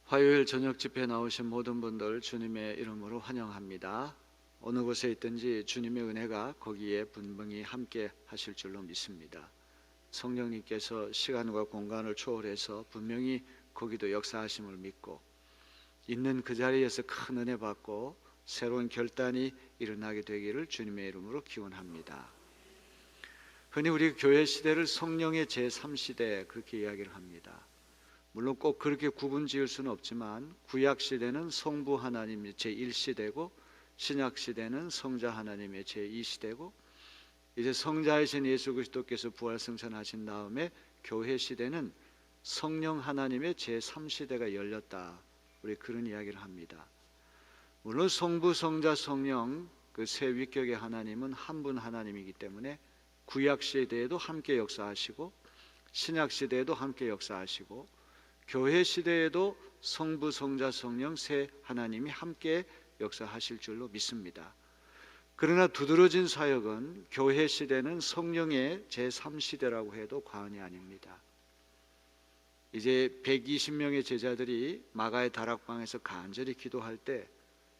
화요일 저녁 집회에 나오신 모든 분들 주님의 이름으로 환영합니다. 어느 곳에 있든지 주님의 은혜가 거기에 분명히 함께 하실 줄로 믿습니다. 성령님께서 시간과 공간을 초월해서 분명히 거기도 역사하심을 믿고 있는 그 자리에서 큰 은혜 받고 새로운 결단이 일어나게 되기를 주님의 이름으로 기원합니다. 흔히 우리 교회 시대를 성령의 제3시대 그렇게 이야기를 합니다. 물론 꼭 그렇게 구분 지을 수는 없지만 구약 시대는 성부 하나님의 제1시대고 신약 시대는 성자 하나님의 제2시대고 이제 성자이신 예수 그리스도께서 부활 승천하신 다음에 교회 시대는 성령 하나님의 제3시대가 열렸다. 우리 그런 이야기를 합니다. 물론 성부, 성자, 성령 그 세 위격의 하나님은 한 분 하나님이기 때문에 구약 시대에도 함께 역사하시고 신약 시대에도 함께 역사하시고 교회 시대에도 성부, 성자, 성령 세 하나님이 함께 역사하실 줄로 믿습니다. 그러나 두드러진 사역은 교회 시대는 성령의 제3시대라고 해도 과언이 아닙니다. 이제 120명의 제자들이 마가의 다락방에서 간절히 기도할 때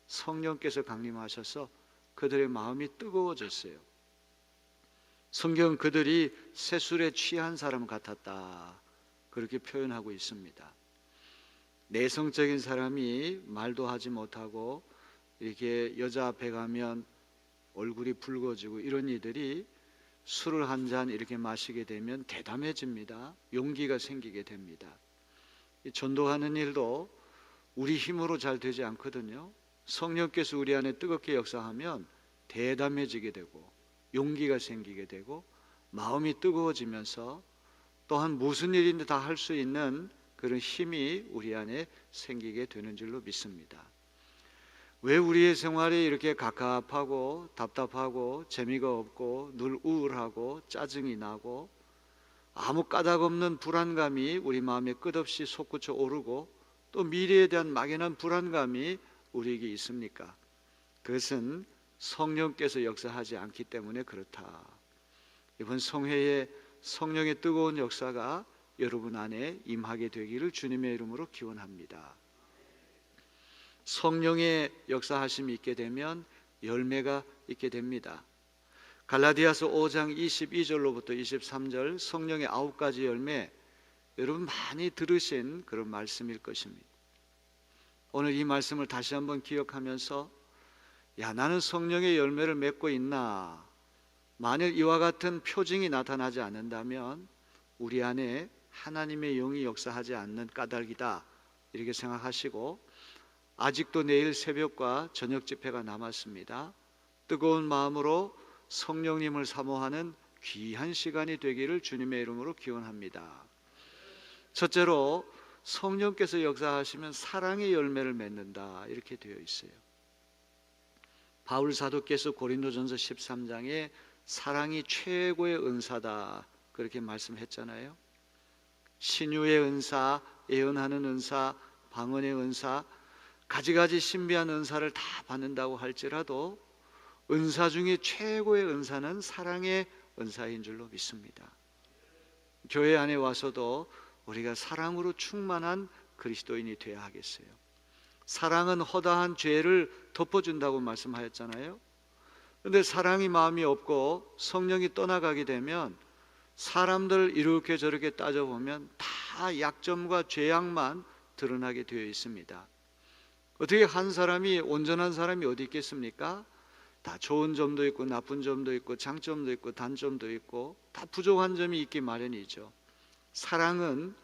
성령께서 강림하셔서 그들의 마음이 뜨거워졌어요. 성경 그들이 새술에 취한 사람 같았다 그렇게 표현하고 있습니다. 내성적인 사람이 말도 하지 못하고 이렇게 여자 앞에 가면 얼굴이 붉어지고 이런 이들이 술을 한 잔 이렇게 마시게 되면 대담해집니다. 용기가 생기게 됩니다. 전도하는 일도 우리 힘으로 잘 되지 않거든요. 성령께서 우리 안에 뜨겁게 역사하면 대담해지게 되고 용기가 생기게 되고 마음이 뜨거워지면서 또한 무슨 일인지 다 할 수 있는 그런 힘이 우리 안에 생기게 되는 줄로 믿습니다. 왜 우리의 생활이 이렇게 갑갑하고 답답하고 재미가 없고 늘 우울하고 짜증이 나고 아무 까닭 없는 불안감이 우리 마음에 끝없이 솟구쳐 오르고 또 미래에 대한 막연한 불안감이 우리에게 있습니까? 그것은 성령께서 역사하지 않기 때문에 그렇다. 이번 성회에 성령의 뜨거운 역사가 여러분 안에 임하게 되기를 주님의 이름으로 기원합니다. 성령의 역사하심이 있게 되면 열매가 있게 됩니다. 갈라디아서 5장 22절로부터 23절 성령의 9가지 열매, 여러분 많이 들으신 그런 말씀일 것입니다. 오늘 이 말씀을 다시 한번 기억하면서 나는 성령의 열매를 맺고 있나? 만일 이와 같은 표징이 나타나지 않는다면 우리 안에 하나님의 영이 역사하지 않는 까닭이다 이렇게 생각하시고, 아직도 내일 새벽과 저녁 집회가 남았습니다. 뜨거운 마음으로 성령님을 사모하는 귀한 시간이 되기를 주님의 이름으로 기원합니다. 첫째로 성령께서 역사하시면 사랑의 열매를 맺는다 이렇게 되어 있어요. 바울 사도께서 고린도전서 13장에 사랑이 최고의 은사다 그렇게 말씀했잖아요. 신유의 은사, 예언하는 은사, 방언의 은사, 가지가지 신비한 은사를 다 받는다고 할지라도 은사 중에 최고의 은사는 사랑의 은사인 줄로 믿습니다. 교회 안에 와서도 우리가 사랑으로 충만한 그리스도인이 되어야 하겠어요. 사랑은 허다한 죄를 덮어준다고 말씀하였잖아요. 그런데 사랑이 마음이 없고 성령이 떠나가게 되면 사람들 이렇게 저렇게 따져보면 다 약점과 죄악만 드러나게 되어 있습니다. 어떻게 한 사람이 온전한 사람이 어디 있겠습니까? 다 좋은 점도 있고 나쁜 점도 있고 장점도 있고 단점도 있고 다 부족한 점이 있기 마련이죠. 사랑은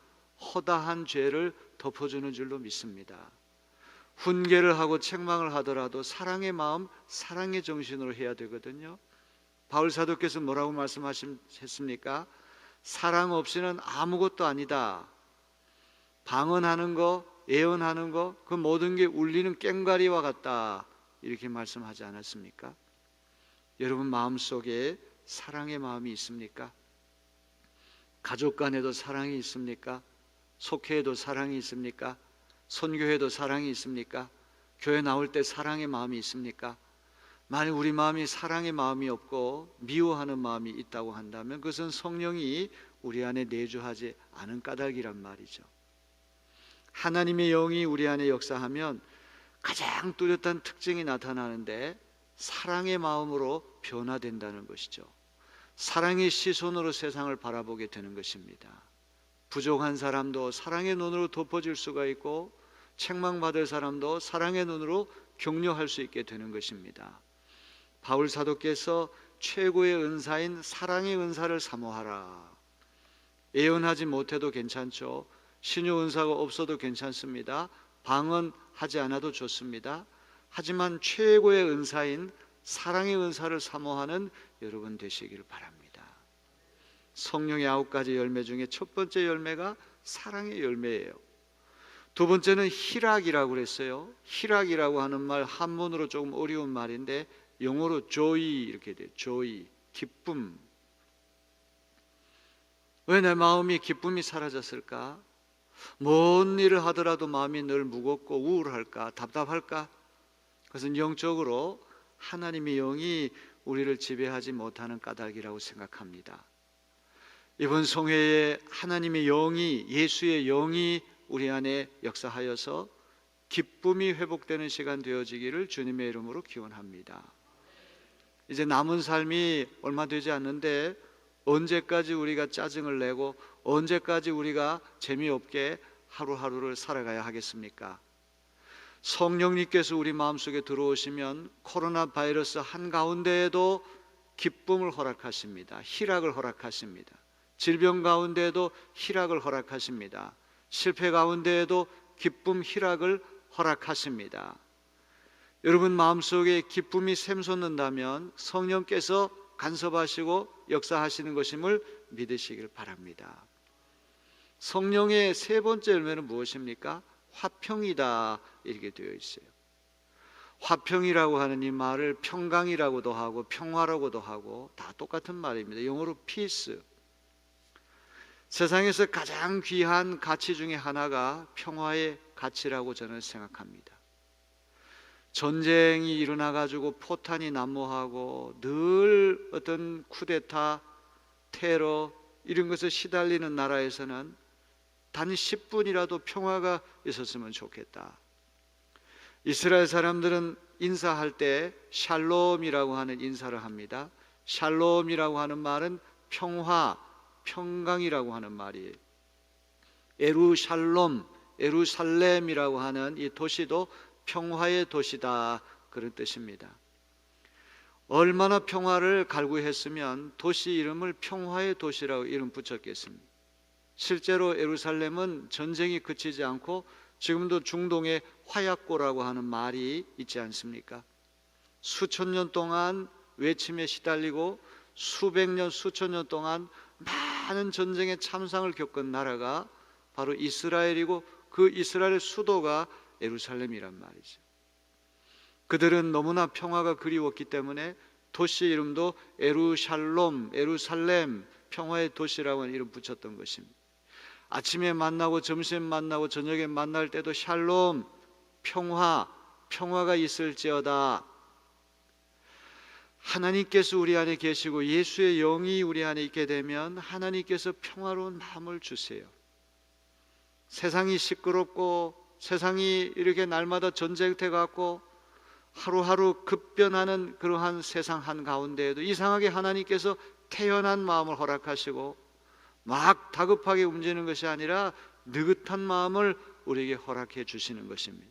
허다한 죄를 덮어주는 줄로 믿습니다. 훈계를 하고 책망을 하더라도 사랑의 마음, 사랑의 정신으로 해야 되거든요. 바울 사도께서 뭐라고 말씀하셨습니까? 사랑 없이는 아무것도 아니다. 방언하는 거, 예언하는 거, 그 모든 게 울리는 꽹과리와 같다 이렇게 말씀하지 않았습니까? 여러분 마음속에 사랑의 마음이 있습니까? 가족 간에도 사랑이 있습니까? 속회에도 사랑이 있습니까? 선교회에도 사랑이 있습니까? 교회 나올 때 사랑의 마음이 있습니까? 만약 우리 마음이 사랑의 마음이 없고 미워하는 마음이 있다고 한다면 그것은 성령이 우리 안에 내주하지 않은 까닭이란 말이죠. 하나님의 영이 우리 안에 역사하면 가장 뚜렷한 특징이 나타나는데 사랑의 마음으로 변화된다는 것이죠. 사랑의 시선으로 세상을 바라보게 되는 것입니다. 부족한 사람도 사랑의 눈으로 덮어줄 수가 있고 책망받을 사람도 사랑의 눈으로 격려할 수 있게 되는 것입니다. 바울 사도께서 최고의 은사인 사랑의 은사를 사모하라. 예언하지 못해도 괜찮죠. 신유 은사가 없어도 괜찮습니다. 방언하지 않아도 좋습니다. 하지만 최고의 은사인 사랑의 은사를 사모하는 여러분 되시기를 바랍니다. 성령의 9가지 열매 중에 첫 번째 열매가 사랑의 열매예요. 두 번째는 희락이라고 그랬어요. 희락이라고 하는 말 한문으로 조금 어려운 말인데 영어로 joy 이렇게 돼요. joy, 기쁨. 왜 내 마음이 기쁨이 사라졌을까? 뭔 일을 하더라도 마음이 늘 무겁고 우울할까? 답답할까? 그것은 영적으로 하나님의 영이 우리를 지배하지 못하는 까닭이라고 생각합니다. 이번 송회에 하나님의 영이, 예수의 영이 우리 안에 역사하여서 기쁨이 회복되는 시간 되어지기를 주님의 이름으로 기원합니다. 이제 남은 삶이 얼마 되지 않는데 언제까지 우리가 짜증을 내고 언제까지 우리가 재미없게 하루하루를 살아가야 하겠습니까? 성령님께서 우리 마음속에 들어오시면 코로나 바이러스 한가운데에도 기쁨을 허락하십니다. 희락을 허락하십니다. 질병 가운데에도 희락을 허락하십니다. 실패 가운데에도 기쁨, 희락을 허락하십니다. 여러분 마음속에 기쁨이 샘솟는다면 성령께서 간섭하시고 역사하시는 것임을 믿으시길 바랍니다. 성령의 세 번째 열매는 무엇입니까? 화평이다 이렇게 되어 있어요. 화평이라고 하는 이 말을 평강이라고도 하고 평화라고도 하고 다 똑같은 말입니다. 영어로 peace. 세상에서 가장 귀한 가치 중에 하나가 평화의 가치라고 저는 생각합니다. 전쟁이 일어나가지고 포탄이 난무하고 늘 어떤 쿠데타, 테러 이런 것에 시달리는 나라에서는 단 10분이라도 평화가 있었으면 좋겠다. 이스라엘 사람들은 인사할 때 샬롬이라고 하는 인사를 합니다. 샬롬이라고 하는 말은 평화, 평강이라고 하는 말이에요. 에루샬롬, 에루살렘이라고 하는 이 도시도 평화의 도시다 그런 뜻입니다. 얼마나 평화를 갈구했으면 도시 이름을 평화의 도시라고 이름 붙였겠습니까? 실제로 예루살렘은 전쟁이 그치지 않고 지금도 중동의 화약고라고 하는 말이 있지 않습니까? 수천 년 동안 외침에 시달리고 수백 년, 수천 년 동안 많은 전쟁의 참상을 겪은 나라가 바로 이스라엘이고 그 이스라엘의 수도가 예루살렘이란 말이죠. 그들은 너무나 평화가 그리웠기 때문에 도시 이름도 에루샬롬, 에루살렘, 평화의 도시라고 하는 이름 붙였던 것입니다. 아침에 만나고 점심에 만나고 저녁에 만날 때도 샬롬, 평화가 있을지어다. 하나님께서 우리 안에 계시고 예수의 영이 우리 안에 있게 되면 하나님께서 평화로운 마음을 주세요. 세상이 시끄럽고 세상이 이렇게 날마다 전쟁터 같고 하루하루 급변하는 그러한 세상 한가운데에도 이상하게 하나님께서 태연한 마음을 허락하시고 막 다급하게 움직이는 것이 아니라 느긋한 마음을 우리에게 허락해 주시는 것입니다.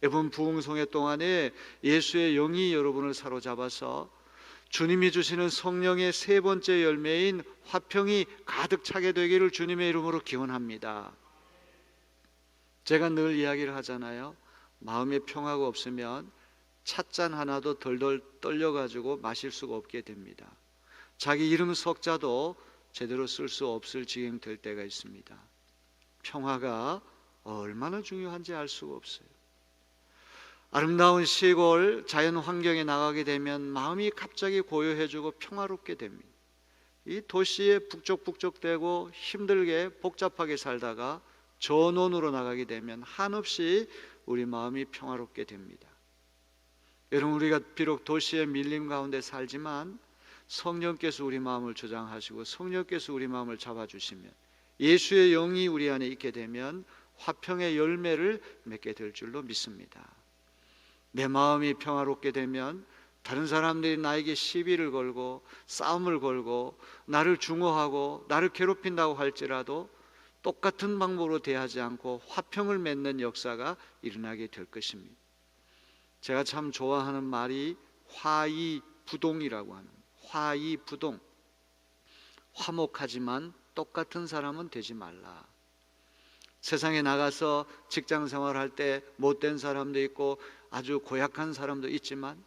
이번 부흥송회 동안에 예수의 영이 여러분을 사로잡아서 주님이 주시는 성령의 세 번째 열매인 화평이 가득 차게 되기를 주님의 이름으로 기원합니다. 제가 늘 이야기를 하잖아요. 마음에 평화가 없으면 찻잔 하나도 덜덜 떨려가지고 마실 수가 없게 됩니다. 자기 이름 석자도 제대로 쓸 수 없을 지경 될 때가 있습니다. 평화가 얼마나 중요한지 알 수가 없어요. 아름다운 시골 자연 환경에 나가게 되면 마음이 갑자기 고요해지고 평화롭게 됩니다. 이 도시에 북적북적대고 힘들게 복잡하게 살다가 전원으로 나가게 되면 한없이 우리 마음이 평화롭게 됩니다. 여러분 우리가 비록 도시의 밀림 가운데 살지만 성령께서 우리 마음을 조장하시고 성령께서 우리 마음을 잡아주시면 예수의 영이 우리 안에 있게 되면 화평의 열매를 맺게 될 줄로 믿습니다. 내 마음이 평화롭게 되면 다른 사람들이 나에게 시비를 걸고 싸움을 걸고 나를 중어하고 나를 괴롭힌다고 할지라도 똑같은 방법으로 대하지 않고 화평을 맺는 역사가 일어나게 될 것입니다. 제가 참 좋아하는 말이 화의부동이라고 하는, 화의부동, 화목하지만 똑같은 사람은 되지 말라. 세상에 나가서 직장 생활할 때 못된 사람도 있고 아주 고약한 사람도 있지만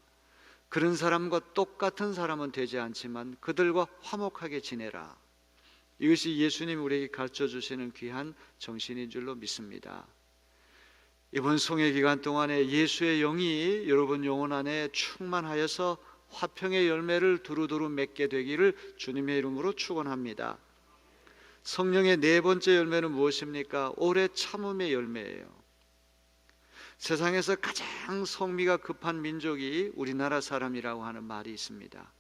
그런 사람과 똑같은 사람은 되지 않지만 그들과 화목하게 지내라. 이것이 예수님이 우리에게 가르쳐 주시는 귀한 정신인 줄로 믿습니다. 이번 송해 기간 동안에 예수의 영이 여러분 영혼 안에 충만하여서 화평의 열매를 두루두루 맺게 되기를 주님의 이름으로 축원합니다. 성령의 네 번째 열매는 무엇입니까? 오래 참음의 열매예요. 세상에서 가장 성미가 급한 민족이 우리나라 사람이라고 하는 말이 있습니다.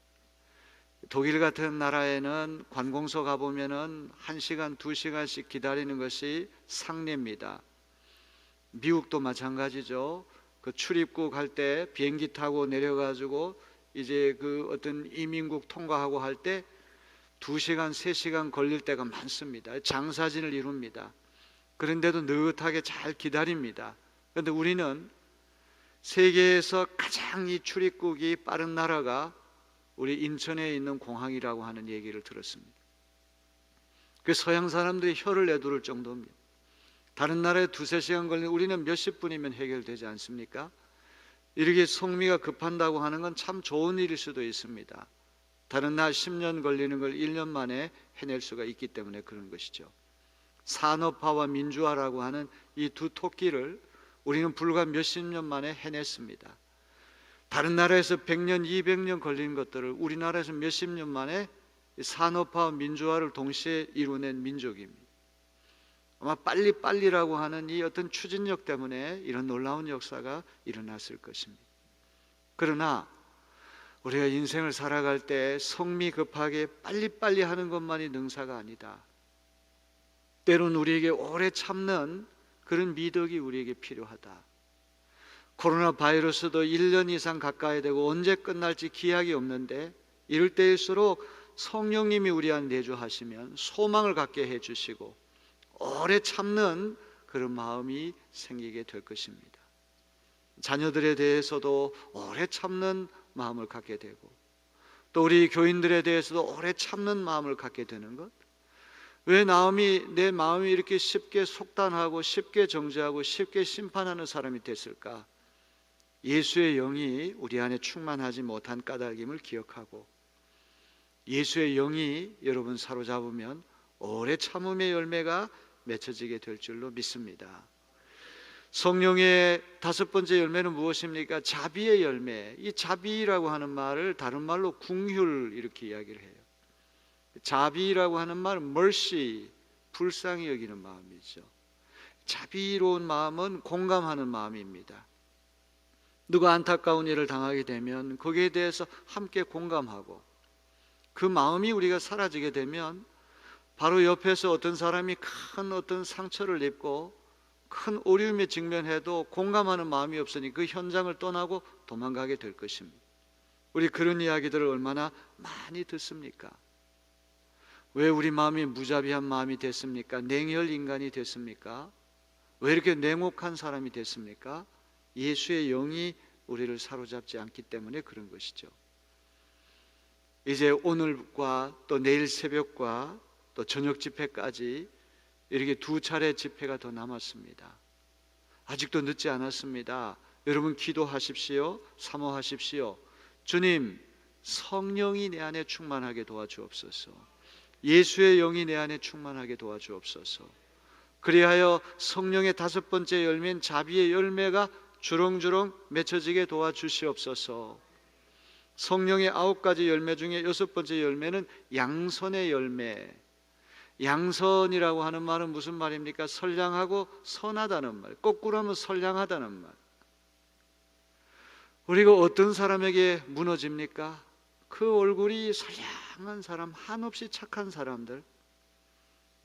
독일 같은 나라에는 관공서 가보면은 1시간, 2시간씩 기다리는 것이 상례입니다. 미국도 마찬가지죠. 그 출입국 할 때 비행기 타고 내려가지고 이제 그 어떤 이민국 통과하고 할 때 2시간, 3시간 걸릴 때가 많습니다. 장사진을 이룹니다. 그런데도 느긋하게 잘 기다립니다. 그런데 우리는 세계에서 가장 이 출입국이 빠른 나라가 우리 인천에 있는 공항이라고 하는 얘기를 들었습니다. 그 서양 사람들이 혀를 내두를 정도입니다. 다른 나라에 2-3시간 걸리는 우리는 몇십 분이면 해결되지 않습니까? 이렇게 성미가 급한다고 하는 건 참 좋은 일일 수도 있습니다. 다른 나라 10년 걸리는 걸 1년 만에 해낼 수가 있기 때문에 그런 것이죠. 산업화와 민주화라고 하는 이 두 토끼를 우리는 불과 몇십 년 만에 해냈습니다. 다른 나라에서 100년, 200년 걸린 것들을 우리나라에서 몇십 년 만에 산업화와 민주화를 동시에 이루어낸 민족입니다. 아마 빨리빨리라고 하는 이 어떤 추진력 때문에 이런 놀라운 역사가 일어났을 것입니다. 그러나 우리가 인생을 살아갈 때 성미 급하게 빨리빨리 하는 것만이 능사가 아니다. 때론 우리에게 오래 참는 그런 미덕이 우리에게 필요하다. 코로나 바이러스도 1년 이상 가까이 되고 언제 끝날지 기약이 없는데 이럴 때일수록 성령님이 우리 안에 내주하시면 소망을 갖게 해주시고 오래 참는 그런 마음이 생기게 될 것입니다. 자녀들에 대해서도 오래 참는 마음을 갖게 되고 또 우리 교인들에 대해서도 오래 참는 마음을 갖게 되는 것. 왜 내 마음이 이렇게 쉽게 속단하고 쉽게 정죄하고 쉽게 심판하는 사람이 됐을까? 예수의 영이 우리 안에 충만하지 못한 까닭임을 기억하고 예수의 영이 여러분 사로잡으면 오래 참음의 열매가 맺혀지게 될 줄로 믿습니다. 성령의 5번째 열매는 무엇입니까? 자비의 열매. 이 자비라고 하는 말을 다른 말로 궁휼 이렇게 이야기를 해요. 자비라고 하는 말은 mercy, 불쌍히 여기는 마음이죠. 자비로운 마음은 공감하는 마음입니다. 누가 안타까운 일을 당하게 되면 거기에 대해서 함께 공감하고 그 마음이 우리가 사라지게 되면 바로 옆에서 어떤 사람이 큰 어떤 상처를 입고 큰 어려움에 직면해도 공감하는 마음이 없으니 그 현장을 떠나고 도망가게 될 것입니다. 우리 그런 이야기들을 얼마나 많이 듣습니까? 왜 우리 마음이 무자비한 마음이 됐습니까? 냉혈 인간이 됐습니까? 왜 이렇게 냉혹한 사람이 됐습니까? 예수의 영이 우리를 사로잡지 않기 때문에 그런 것이죠. 이제 오늘과 또 내일 새벽과 또 저녁 집회까지 이렇게 2차례 집회가 더 남았습니다. 아직도 늦지 않았습니다. 여러분 기도하십시오. 사모하십시오. 주님, 성령이 내 안에 충만하게 도와주옵소서. 예수의 영이 내 안에 충만하게 도와주옵소서. 그리하여 성령의 5번째 열매인 자비의 열매가 주렁주렁 맺혀지게 도와주시옵소서. 성령의 9가지 열매 중에 6번째 열매는 양선의 열매. 양선이라고 하는 말은 무슨 말입니까? 선량하고 선하다는 말. 거꾸로 하면 선량하다는 말. 우리가 어떤 사람에게 무너집니까? 그 얼굴이 선량한 사람, 한없이 착한 사람들,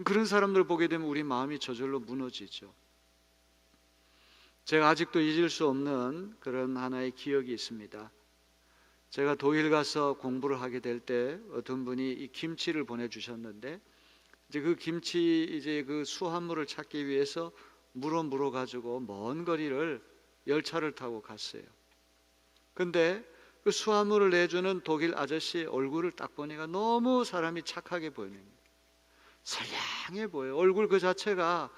그런 사람들 보게 되면 우리 마음이 저절로 무너지죠. 제가 아직도 잊을 수 없는 그런 하나의 기억이 있습니다. 제가 독일 가서 공부를 하게 될 때 어떤 분이 이 김치를 보내주셨는데, 이제 그 김치 이제 그 수확물을 찾기 위해서 물어 가지고 먼 거리를 열차를 타고 갔어요. 근데 그 수확물을 내주는 독일 아저씨 얼굴을 딱 보니까 너무 사람이 착하게 보이는 거예요. 선량해 보여요. 얼굴 그 자체가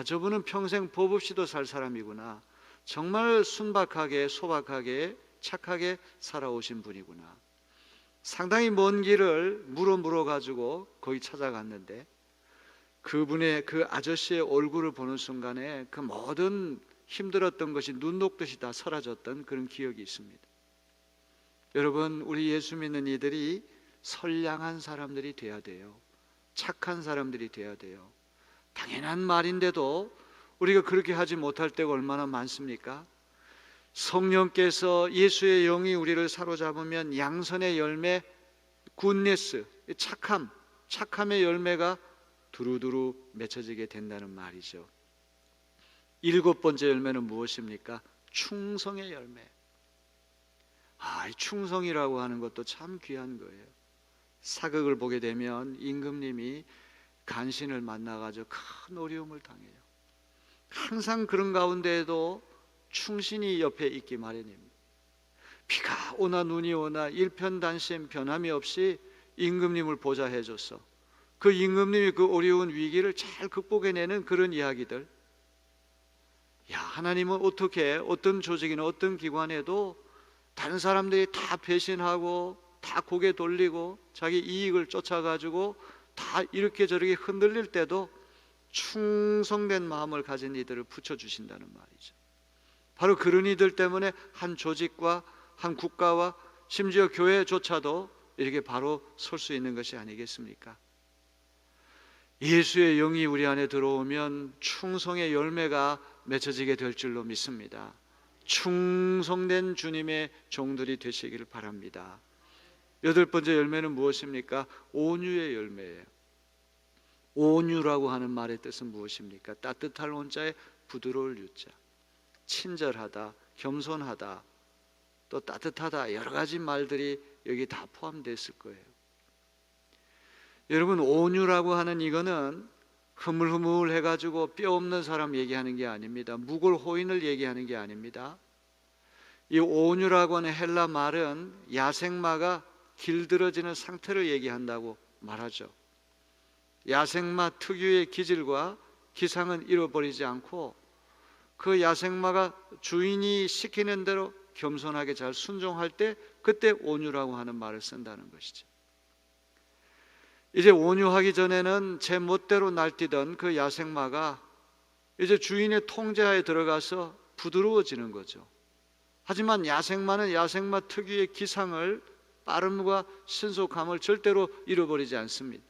저분은 평생 법 없이도 살 사람이구나. 정말 순박하게 소박하게 착하게 살아오신 분이구나. 상당히 먼 길을 물어 가지고 거기 찾아갔는데, 그분의 그 아저씨의 얼굴을 보는 순간에 그 모든 힘들었던 것이 눈 녹듯이 다 사라졌던 그런 기억이 있습니다. 여러분, 우리 예수 믿는 이들이 선량한 사람들이 돼야 돼요. 착한 사람들이 돼야 돼요. 당연한 말인데도 우리가 그렇게 하지 못할 때가 얼마나 많습니까? 성령께서 예수의 영이 우리를 사로잡으면 양선의 열매, 굿네스, 착함의 열매가 두루두루 맺혀지게 된다는 말이죠. 7번째 열매는 무엇입니까? 충성의 열매. 이 충성이라고 하는 것도 참 귀한 거예요. 사극을 보게 되면 임금님이 간신을 만나가지고 큰 어려움을 당해요. 항상 그런 가운데에도 충신이 옆에 있기 마련입니다. 비가 오나 눈이 오나 일편단심 변함이 없이 임금님을 보좌해줘서 그 임금님이 그 어려운 위기를 잘 극복해내는 그런 이야기들. 하나님은 어떻게 어떤 조직이나 어떤 기관에도 다른 사람들이 다 배신하고 다 고개 돌리고 자기 이익을 쫓아가지고 다 이렇게 저렇게 흔들릴 때도 충성된 마음을 가진 이들을 붙여주신다는 말이죠. 바로 그런 이들 때문에 한 조직과 한 국가와 심지어 교회조차도 이렇게 바로 설 수 있는 것이 아니겠습니까? 예수의 영이 우리 안에 들어오면 충성의 열매가 맺혀지게 될 줄로 믿습니다. 충성된 주님의 종들이 되시기를 바랍니다. 8번째 열매는 무엇입니까? 온유의 열매예요. 온유라고 하는 말의 뜻은 무엇입니까? 따뜻할 온자에 부드러울 유자. 친절하다, 겸손하다, 또 따뜻하다, 여러 가지 말들이 여기 다 포함되어 있을 거예요. 여러분, 온유라고 하는 이거는 흐물흐물해가지고 뼈 없는 사람 얘기하는 게 아닙니다. 무골호인을 얘기하는 게 아닙니다. 이 온유라고 하는 헬라 말은 야생마가 길들어지는 상태를 얘기한다고 말하죠. 야생마 특유의 기질과 기상은 잃어버리지 않고 그 야생마가 주인이 시키는 대로 겸손하게 잘 순종할 때 그때 온유라고 하는 말을 쓴다는 것이죠. 이제 온유하기 전에는 제 멋대로 날뛰던 그 야생마가 이제 주인의 통제하에 들어가서 부드러워지는 거죠. 하지만 야생마는 야생마 특유의 기상을, 빠름과 신속함을 절대로 잃어버리지 않습니다.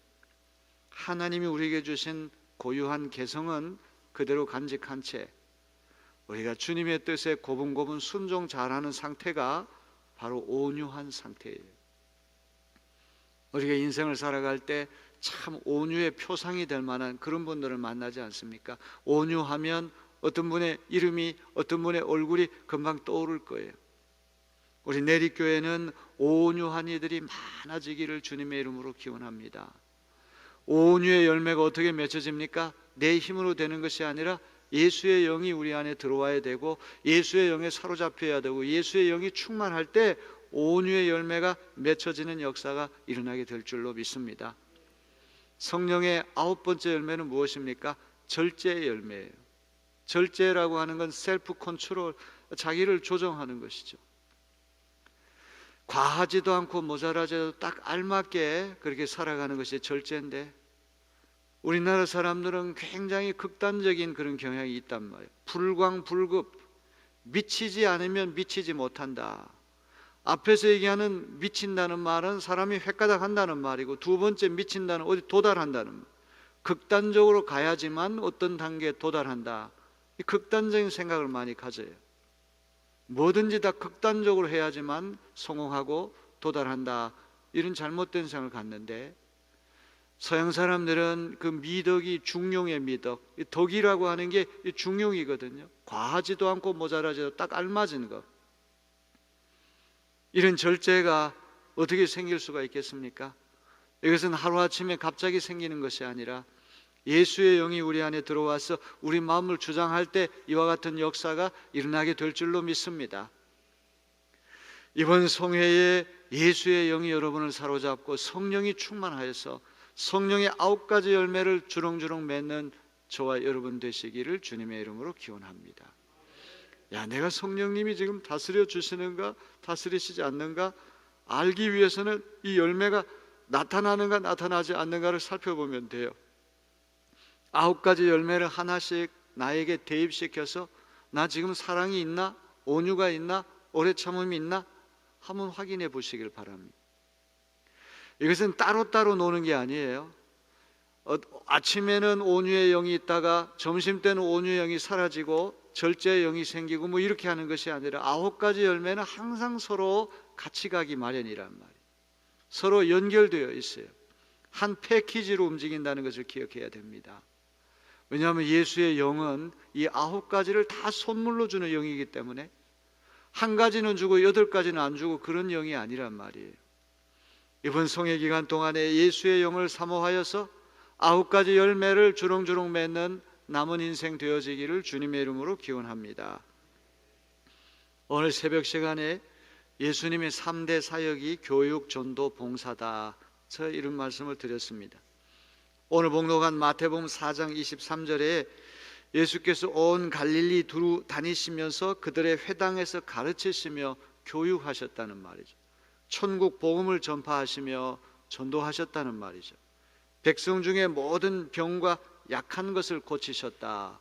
하나님이 우리에게 주신 고유한 개성은 그대로 간직한 채 우리가 주님의 뜻에 고분고분 순종 잘하는 상태가 바로 온유한 상태예요. 우리가 인생을 살아갈 때 참 온유의 표상이 될 만한 그런 분들을 만나지 않습니까? 온유하면 어떤 분의 이름이, 어떤 분의 얼굴이 금방 떠오를 거예요. 우리 내리교회는 온유한 이들이 많아지기를 주님의 이름으로 기원합니다. 온유의 열매가 어떻게 맺혀집니까? 내 힘으로 되는 것이 아니라 예수의 영이 우리 안에 들어와야 되고 예수의 영에 사로잡혀야 되고 예수의 영이 충만할 때 온유의 열매가 맺혀지는 역사가 일어나게 될 줄로 믿습니다. 성령의 9번째 열매는 무엇입니까? 절제의 열매예요. 절제라고 하는 건 셀프 컨트롤, 자기를 조정하는 것이죠. 과하지도 않고 모자라지도 딱 알맞게 그렇게 살아가는 것이 절제인데 우리나라 사람들은 굉장히 극단적인 그런 경향이 있단 말이에요. 불광불급, 미치지 않으면 미치지 못한다. 앞에서 얘기하는 미친다는 말은 사람이 횟가닥 한다는 말이고, 두 번째 미친다는 어디 도달한다는 말. 극단적으로 가야지만 어떤 단계에 도달한다. 이 극단적인 생각을 많이 가져요. 뭐든지 다 극단적으로 해야지만 성공하고 도달한다. 이런 잘못된 생각을 갖는데, 서양 사람들은 그 미덕이 중용의 미덕, 이 덕이라고 하는 게 중용이거든요. 과하지도 않고 모자라지도 딱 알맞은 것. 이런 절제가 어떻게 생길 수가 있겠습니까? 이것은 하루아침에 갑자기 생기는 것이 아니라 예수의 영이 우리 안에 들어와서 우리 마음을 주장할 때 이와 같은 역사가 일어나게 될 줄로 믿습니다. 이번 성회에 예수의 영이 여러분을 사로잡고 성령이 충만하여서 성령의 9가지 열매를 주렁주렁 맺는 저와 여러분 되시기를 주님의 이름으로 기원합니다. 야, 내가 성령님이 지금 다스려 주시는가 다스리시지 않는가 알기 위해서는 이 열매가 나타나는가 나타나지 않는가를 살펴보면 돼요. 9가지 열매를 하나씩 나에게 대입시켜서 나 지금 사랑이 있나? 온유가 있나? 오래 참음이 있나? 한번 확인해 보시길 바랍니다. 이것은 따로따로 노는 게 아니에요. 아침에는 온유의 영이 있다가 점심때는 온유의 영이 사라지고 절제의 영이 생기고 뭐 이렇게 하는 것이 아니라 9가지 열매는 항상 서로 같이 가기 마련이란 말이에요. 서로 연결되어 있어요. 한 패키지로 움직인다는 것을 기억해야 됩니다. 왜냐하면 예수의 영은 이 9가지를 다 선물로 주는 영이기 때문에 한 가지는 주고 8가지는 안 주고 그런 영이 아니란 말이에요. 이번 성회 기간 동안에 예수의 영을 사모하여서 9가지 열매를 주렁주렁 맺는 남은 인생 되어지기를 주님의 이름으로 기원합니다. 오늘 새벽 시간에 예수님의 3대 사역이 교육, 전도, 봉사다. 저 이런 말씀을 드렸습니다. 오늘 봉독한 마태복음 4장 23절에 예수께서 온 갈릴리 두루 다니시면서 그들의 회당에서 가르치시며 교육하셨다는 말이죠. 천국 복음을 전파하시며 전도하셨다는 말이죠. 백성 중에 모든 병과 약한 것을 고치셨다.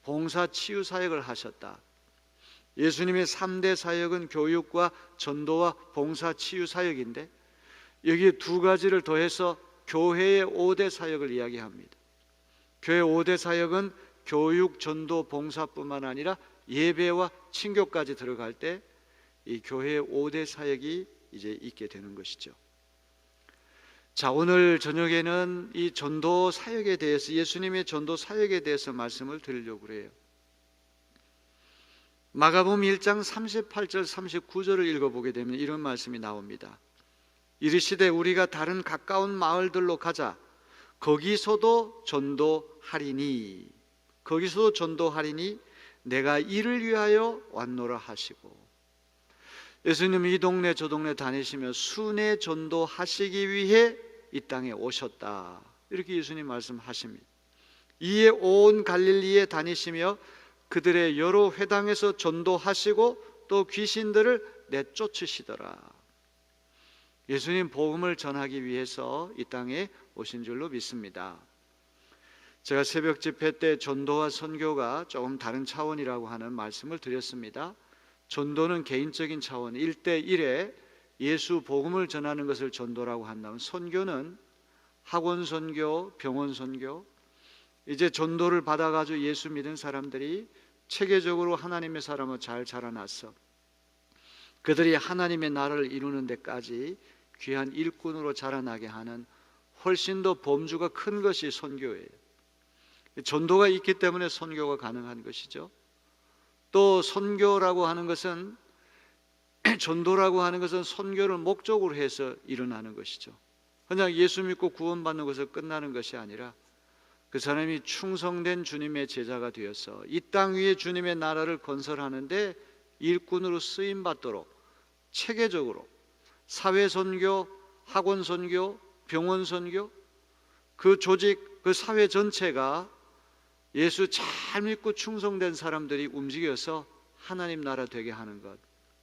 봉사 치유 사역을 하셨다. 예수님의 3대 사역은 교육과 전도와 봉사 치유 사역인데 여기에 2가지를 더해서 교회의 5대 사역을 이야기합니다. 교회 5대 사역은 교육, 전도, 봉사뿐만 아니라 예배와 친교까지 들어갈 때 이 교회의 5대 사역이 이제 있게 되는 것이죠. 자, 오늘 저녁에는 이 전도 사역에 대해서 예수님의 전도 사역에 대해서 말씀을 드리려고 그래요. 마가복음 1장 38절 39절을 읽어보게 되면 이런 말씀이 나옵니다. 이르시되 우리가 다른 가까운 마을들로 가자. 거기서도 전도하리니 내가 이를 위하여 왔노라 하시고. 예수님이 이 동네 저 동네 다니시며 순회 전도하시기 위해 이 땅에 오셨다. 이렇게 예수님 말씀하십니다. 이에 온 갈릴리에 다니시며 그들의 여러 회당에서 전도하시고 또 귀신들을 내쫓으시더라. 예수님 복음을 전하기 위해서 이 땅에 오신 줄로 믿습니다. 제가 새벽 집회 때 전도와 선교가 조금 다른 차원이라고 하는 말씀을 드렸습니다. 전도는 개인적인 차원 1대1에 예수 복음을 전하는 것을 전도라고 한다면, 선교는 학원 선교, 병원 선교, 이제 전도를 받아가지고 예수 믿은 사람들이 체계적으로 하나님의 사람으로 잘 자라나서 그들이 하나님의 나라를 이루는 데까지 귀한 일꾼으로 자라나게 하는 훨씬 더 범주가 큰 것이 선교예요. 전도가 있기 때문에 선교가 가능한 것이죠. 또 선교라고 하는 것은, 전도라고 하는 것은 선교를 목적으로 해서 일어나는 것이죠. 그냥 예수 믿고 구원받는 것을 끝나는 것이 아니라 그 사람이 충성된 주님의 제자가 되어서 이 땅 위에 주님의 나라를 건설하는데 일꾼으로 쓰임받도록 체계적으로 사회선교, 학원선교, 병원선교, 그 조직, 그 사회 전체가 예수 잘 믿고 충성된 사람들이 움직여서 하나님 나라 되게 하는 것,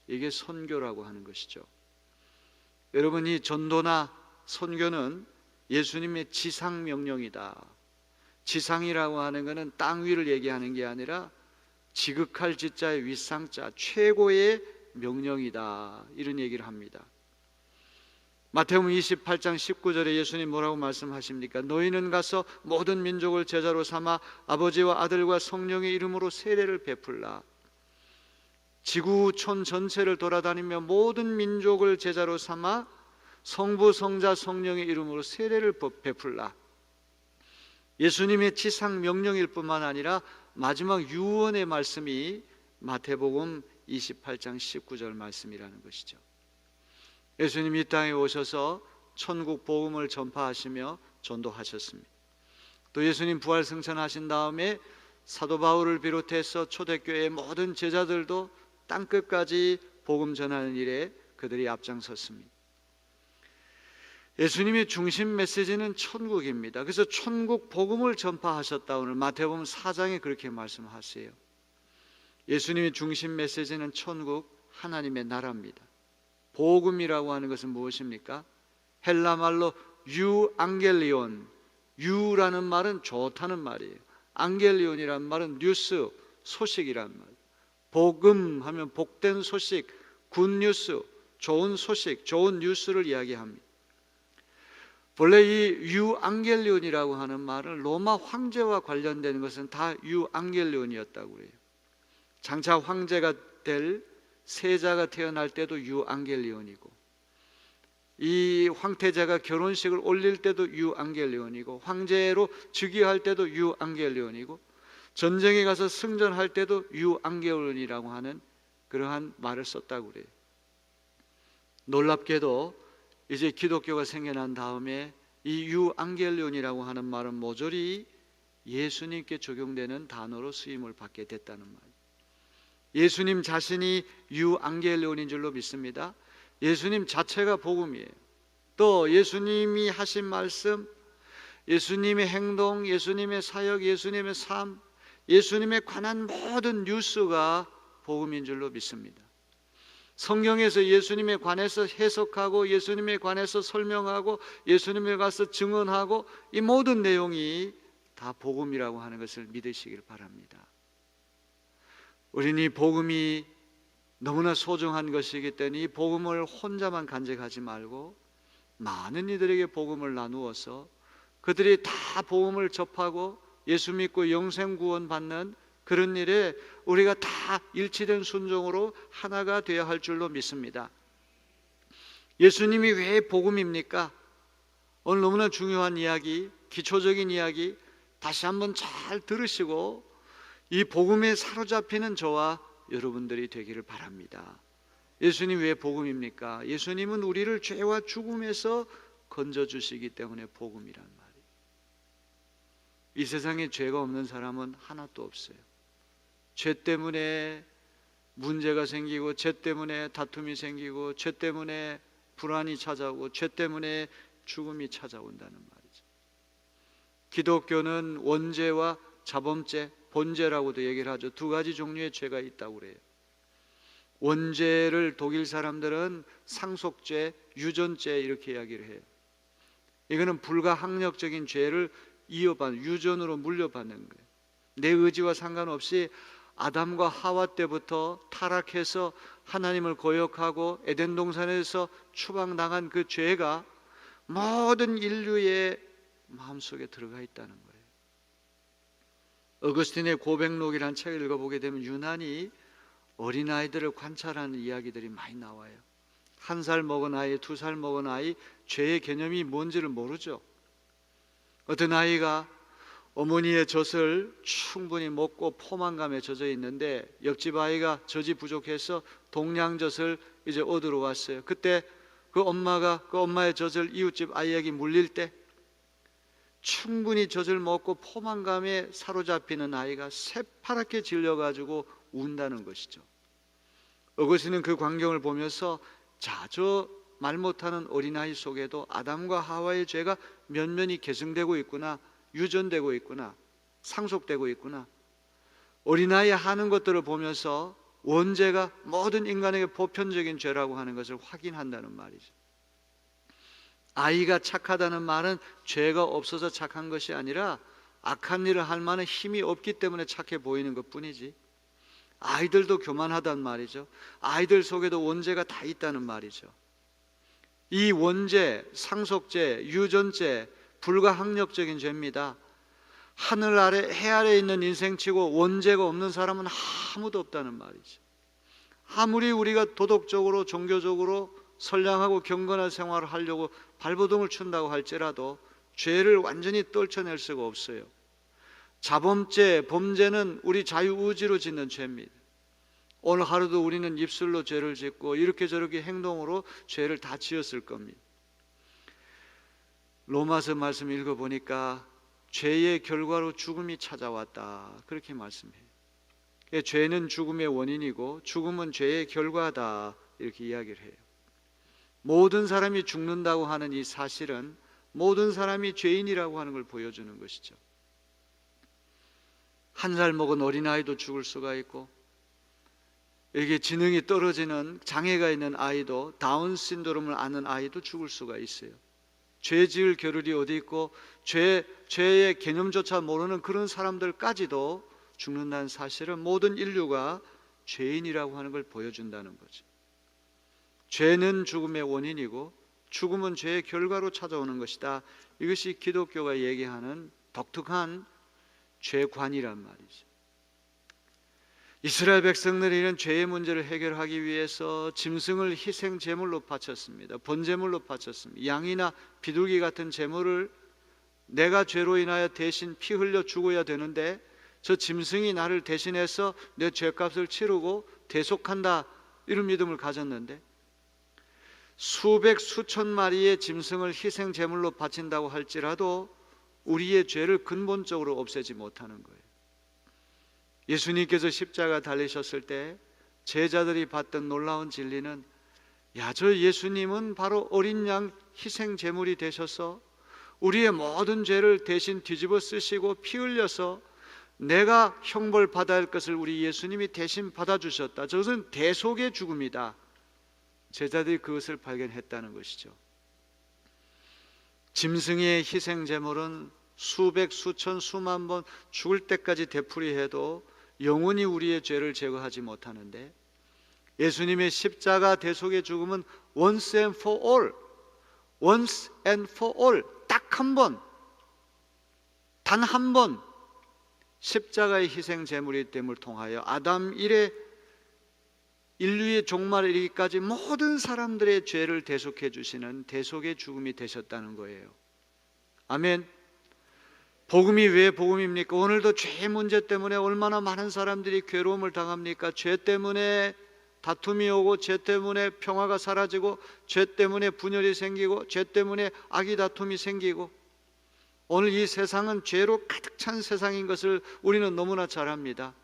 이게 선교라고 하는 것이죠. 여러분, 이 전도나 선교는 예수님의 지상 명령이다. 지상이라고 하는 것은 땅 위를 얘기하는 게 아니라 지극할 지자의 윗상자, 최고의 명령이다, 이런 얘기를 합니다. 마태복음 28장 19절에 예수님 뭐라고 말씀하십니까? 너희는 가서 모든 민족을 제자로 삼아 아버지와 아들과 성령의 이름으로 세례를 베풀라. 지구촌 전체를 돌아다니며 모든 민족을 제자로 삼아 성부, 성자, 성령의 이름으로 세례를 베풀라. 예수님의 지상 명령일 뿐만 아니라 마지막 유언의 말씀이 마태복음 28장 19절 말씀이라는 것이죠. 예수님이 이 땅에 오셔서 천국 복음을 전파하시며 전도하셨습니다. 또 예수님 부활 승천하신 다음에 사도 바울을 비롯해서 초대교회의 모든 제자들도 땅끝까지 복음 전하는 일에 그들이 앞장섰습니다. 예수님의 중심 메시지는 천국입니다. 그래서 천국 복음을 전파하셨다. 오늘 마태복음 4장에 그렇게 말씀하세요. 예수님의 중심 메시지는 천국, 하나님의 나라입니다. 복음이라고 하는 것은 무엇입니까? 헬라 말로 유앙겔리온, 유라는 말은 좋다는 말이에요. 앙겔리온이라는 말은 뉴스, 소식이란 말. 복음 하면 복된 소식, 굿뉴스, 좋은 소식, 좋은 뉴스를 이야기합니다. 원래 이 유앙겔리온이라고 하는 말은 로마 황제와 관련되는 것은 다 유앙겔리온이었다고 해요. 장차 황제가 될 세자가 태어날 때도 유앙겔리온이고, 이 황태자가 결혼식을 올릴 때도 유앙겔리온이고, 황제로 즉위할 때도 유앙겔리온이고, 전쟁에 가서 승전할 때도 유앙겔리온이라고 하는 그러한 말을 썼다고 그래요. 놀랍게도 이제 기독교가 생겨난 다음에 이 유앙겔리온이라고 하는 말은 모조리 예수님께 적용되는 단어로 쓰임을 받게 됐다는 말이에요. 예수님 자신이 유앙겔리온인 줄로 믿습니다. 예수님 자체가 복음이에요. 또 예수님이 하신 말씀, 예수님의 행동, 예수님의 사역, 예수님의 삶, 예수님에 관한 모든 뉴스가 복음인 줄로 믿습니다. 성경에서 예수님에 관해서 해석하고 예수님에 관해서 설명하고 예수님에 관해서 증언하고 이 모든 내용이 다 복음이라고 하는 것을 믿으시길 바랍니다. 우리는 이 복음이 너무나 소중한 것이기 때문에 이 복음을 혼자만 간직하지 말고 많은 이들에게 복음을 나누어서 그들이 다 복음을 접하고 예수 믿고 영생 구원 받는 그런 일에 우리가 다 일치된 순종으로 하나가 되어야 할 줄로 믿습니다. 예수님이 왜 복음입니까? 오늘 너무나 중요한 이야기, 기초적인 이야기 다시 한번 잘 들으시고 이 복음에 사로잡히는 저와 여러분들이 되기를 바랍니다. 예수님 왜 복음입니까? 예수님은 우리를 죄와 죽음에서 건져주시기 때문에 복음이란 말이에요. 이 세상에 죄가 없는 사람은 하나도 없어요. 죄 때문에 문제가 생기고, 죄 때문에 다툼이 생기고, 죄 때문에 불안이 찾아오고, 죄 때문에 죽음이 찾아온다는 말이죠. 기독교는 원죄와 자범죄, 본죄라고도 얘기를 하죠. 두 가지 종류의 죄가 있다고 그래요. 원죄를 독일 사람들은 상속죄, 유전죄 이렇게 이야기를 해요. 이거는 불가항력적인 죄를 이어받는, 유전으로 물려받는 거예요. 내 의지와 상관없이 아담과 하와 때부터 타락해서 하나님을 거역하고 에덴 동산에서 추방당한 그 죄가 모든 인류의 마음속에 들어가 있다는 거예요. 어거스틴의 고백록이라는 책을 읽어보게 되면 유난히 어린아이들을 관찰하는 이야기들이 많이 나와요. 1살 먹은 아이, 2살 먹은 아이, 죄의 개념이 뭔지를 모르죠. 어떤 아이가 어머니의 젖을 충분히 먹고 포만감에 젖어 있는데 옆집 아이가 젖이 부족해서 동량젖을 이제 얻으러 왔어요. 그때 그 엄마가 그 엄마의 젖을 이웃집 아이에게 물릴 때 충분히 젖을 먹고 포만감에 사로잡히는 아이가 새파랗게 질려가지고 운다는 것이죠. 어거스틴은 그 광경을 보면서 자, 저 말 못하는 어린아이 속에도 아담과 하와의 죄가 면면히 계승되고 있구나, 유전되고 있구나, 상속되고 있구나. 어린아이 하는 것들을 보면서 원죄가 모든 인간에게 보편적인 죄라고 하는 것을 확인한다는 말이죠. 아이가 착하다는 말은 죄가 없어서 착한 것이 아니라 악한 일을 할 만한 힘이 없기 때문에 착해 보이는 것뿐이지. 아이들도 교만하단 말이죠. 아이들 속에도 원죄가 다 있다는 말이죠. 이 원죄, 상속죄, 유전죄 불가항력적인 죄입니다. 하늘 아래, 해 아래 있는 인생치고 원죄가 없는 사람은 아무도 없다는 말이죠. 아무리 우리가 도덕적으로 종교적으로 선량하고 경건한 생활을 하려고 발버둥을 춘다고 할지라도 죄를 완전히 떨쳐낼 수가 없어요. 자범죄, 범죄는 우리 자유의지로 짓는 죄입니다. 오늘 하루도 우리는 입술로 죄를 짓고 이렇게 저렇게 행동으로 죄를 다 지었을 겁니다. 로마서 말씀 읽어보니까 죄의 결과로 죽음이 찾아왔다, 그렇게 말씀해요. 죄는 죽음의 원인이고 죽음은 죄의 결과다, 이렇게 이야기를 해요. 모든 사람이 죽는다고 하는 이 사실은 모든 사람이 죄인이라고 하는 걸 보여주는 것이죠. 한 살 먹은 어린아이도 죽을 수가 있고, 이게 지능이 떨어지는 장애가 있는 아이도, 다운 신드롬을 앓는 아이도 죽을 수가 있어요. 죄 지을 겨를이 어디 있고 죄의 개념조차 모르는 그런 사람들까지도 죽는다는 사실은 모든 인류가 죄인이라고 하는 걸 보여준다는 거죠. 죄는 죽음의 원인이고 죽음은 죄의 결과로 찾아오는 것이다. 이것이 기독교가 얘기하는 독특한 죄관이란 말이죠. 이스라엘 백성들이 이런 죄의 문제를 해결하기 위해서 짐승을 희생 제물로 바쳤습니다. 번제물로 바쳤습니다. 양이나 비둘기 같은 제물을 내가 죄로 인하여 대신 피 흘려 죽어야 되는데 저 짐승이 나를 대신해서 내 죄값을 치르고 대속한다, 이런 믿음을 가졌는데 수백 수천 마리의 짐승을 희생 제물로 바친다고 할지라도 우리의 죄를 근본적으로 없애지 못하는 거예요. 예수님께서 십자가 달리셨을 때 제자들이 봤던 놀라운 진리는, 야, 저 예수님은 바로 어린 양 희생 제물이 되셔서 우리의 모든 죄를 대신 뒤집어 쓰시고 피 흘려서 내가 형벌 받아야 할 것을 우리 예수님이 대신 받아주셨다. 저것은 대속의 죽음이다. 제자들이 그것을 발견했다는 것이죠. 짐승의 희생 제물은 수백, 수천, 수만 번 죽을 때까지 되풀이해도 영원히 우리의 죄를 제거하지 못하는데, 예수님의 십자가 대속의 죽음은 once and for all, once and for all, 딱 한 번, 단 한 번 십자가의 희생 제물이 됨을 통하여 아담 이래 인류의 종말에 이르기까지 모든 사람들의 죄를 대속해 주시는 대속의 죽음이 되셨다는 거예요. 아멘. 복음이 왜 복음입니까? 오늘도 죄 문제 때문에 얼마나 많은 사람들이 괴로움을 당합니까? 죄 때문에 다툼이 오고, 죄 때문에 평화가 사라지고, 죄 때문에 분열이 생기고, 죄 때문에 악의 다툼이 생기고, 오늘 이 세상은 죄로 가득 찬 세상인 것을 우리는 너무나 잘 압니다.